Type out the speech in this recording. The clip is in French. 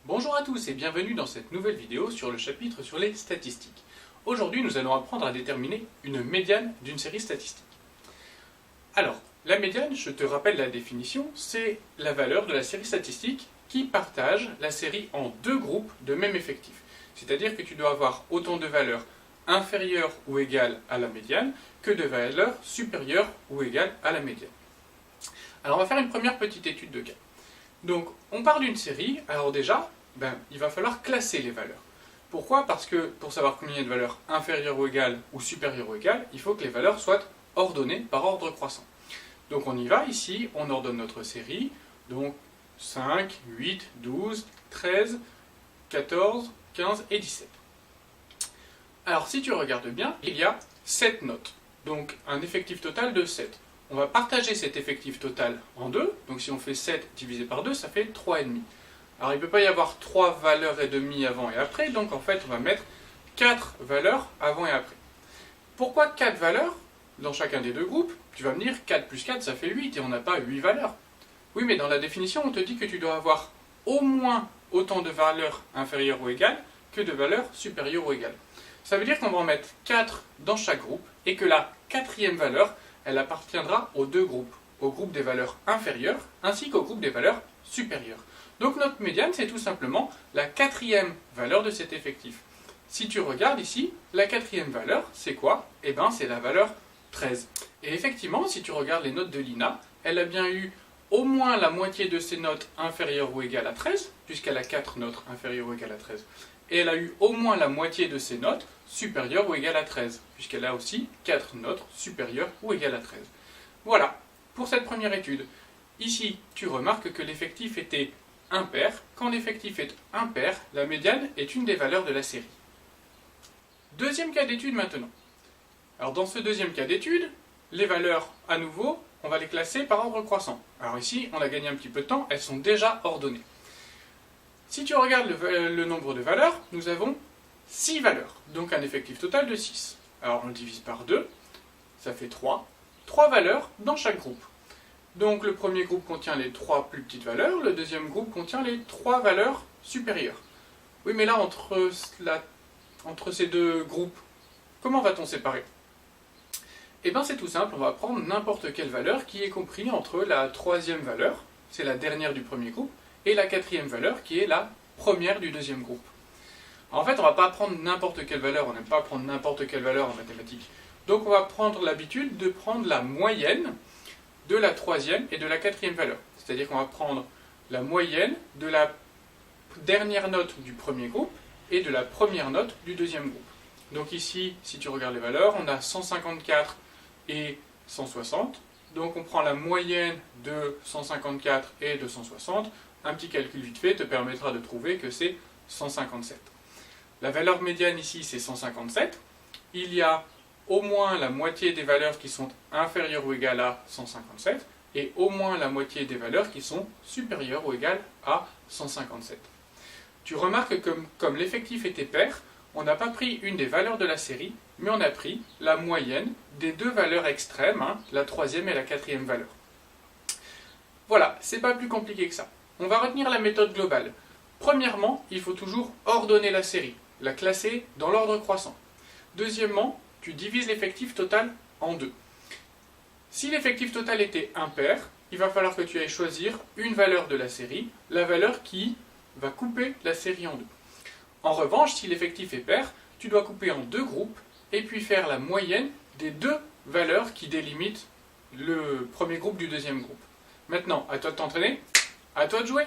Bonjour à tous et bienvenue dans cette nouvelle vidéo sur le chapitre sur les statistiques. Aujourd'hui, nous allons apprendre à déterminer une médiane d'une série statistique. Alors, la médiane, je te rappelle la définition, c'est la valeur de la série statistique qui partage la série en deux groupes de même effectif. C'est-à-dire que tu dois avoir autant de valeurs inférieures ou égales à la médiane que de valeurs supérieures ou égales à la médiane. Alors, on va faire une première petite étude de cas. Donc, on part d'une série, alors déjà, il va falloir classer les valeurs. Pourquoi? Parce que pour savoir combien il y a de valeurs inférieures ou égales ou supérieures ou égales, il faut que les valeurs soient ordonnées par ordre croissant. Donc on y va, ici, on ordonne notre série, donc 5, 8, 12, 13, 14, 15 et 17. Alors si tu regardes bien, il y a 7 notes, donc un effectif total de 7. On va partager cet effectif total en deux, donc si on fait 7 divisé par 2, ça fait 3,5. Alors il ne peut pas y avoir 3 valeurs et demie avant et après, donc en fait on va mettre 4 valeurs avant et après. Pourquoi 4 valeurs dans chacun des deux groupes? Tu vas me dire 4 plus 4 ça fait 8 et on n'a pas 8 valeurs. Oui, mais dans la définition on te dit que tu dois avoir au moins autant de valeurs inférieures ou égales que de valeurs supérieures ou égales. Ça veut dire qu'on va en mettre 4 dans chaque groupe et que la quatrième valeur, elle appartiendra aux deux groupes, au groupe des valeurs inférieures ainsi qu'au groupe des valeurs supérieures. Donc notre médiane, c'est tout simplement la quatrième valeur de cet effectif. Si tu regardes ici, la quatrième valeur, c'est quoi? Eh bien, c'est la valeur 13. Et effectivement, si tu regardes les notes de Lina, elle a bien eu au moins la moitié de ses notes inférieures ou égales à 13, puisqu'elle a 4 notes inférieures ou égales à 13. Et elle a eu au moins la moitié de ses notes supérieures ou égales à 13, puisqu'elle a aussi 4 notes supérieures ou égales à 13. Voilà, pour cette première étude. Ici, tu remarques que l'effectif était impair. Quand l'effectif est impair, la médiane est une des valeurs de la série. Deuxième cas d'étude maintenant. Alors dans ce deuxième cas d'étude, les valeurs, à nouveau, on va les classer par ordre croissant. Alors ici, on a gagné un petit peu de temps, elles sont déjà ordonnées. Si tu regardes le nombre de valeurs, nous avons 6 valeurs, donc un effectif total de 6. Alors on le divise par 2, ça fait 3. 3 valeurs dans chaque groupe. Donc le premier groupe contient les 3 plus petites valeurs, le deuxième groupe contient les 3 valeurs supérieures. Oui, mais là, entre ces deux groupes, comment va-t-on séparer? Eh bien c'est tout simple, on va prendre n'importe quelle valeur qui est comprise entre la troisième valeur, c'est la dernière du premier groupe, et la quatrième valeur qui est la première du deuxième groupe. En fait, on ne va pas prendre n'importe quelle valeur, on n'aime pas prendre n'importe quelle valeur en mathématiques. Donc on va prendre l'habitude de prendre la moyenne de la troisième et de la quatrième valeur. C'est-à-dire qu'on va prendre la moyenne de la dernière note du premier groupe et de la première note du deuxième groupe. Donc ici, si tu regardes les valeurs, on a 154 et 160. Donc on prend la moyenne de 154 et de 160. Un petit calcul vite fait te permettra de trouver que c'est 157. La valeur médiane ici, c'est 157. Il y a au moins la moitié des valeurs qui sont inférieures ou égales à 157 et au moins la moitié des valeurs qui sont supérieures ou égales à 157. Tu remarques que comme l'effectif était pair, on n'a pas pris une des valeurs de la série, mais on a pris la moyenne des deux valeurs extrêmes, la troisième et la quatrième valeur. Voilà, c'est pas plus compliqué que ça. On va retenir la méthode globale. Premièrement, il faut toujours ordonner la série, la classer dans l'ordre croissant. Deuxièmement, tu divises l'effectif total en deux. Si l'effectif total était impair, il va falloir que tu ailles choisir une valeur de la série, la valeur qui va couper la série en deux. En revanche, si l'effectif est pair, tu dois couper en deux groupes et puis faire la moyenne des deux valeurs qui délimitent le premier groupe du deuxième groupe. Maintenant, à toi de t'entraîner, à toi de jouer.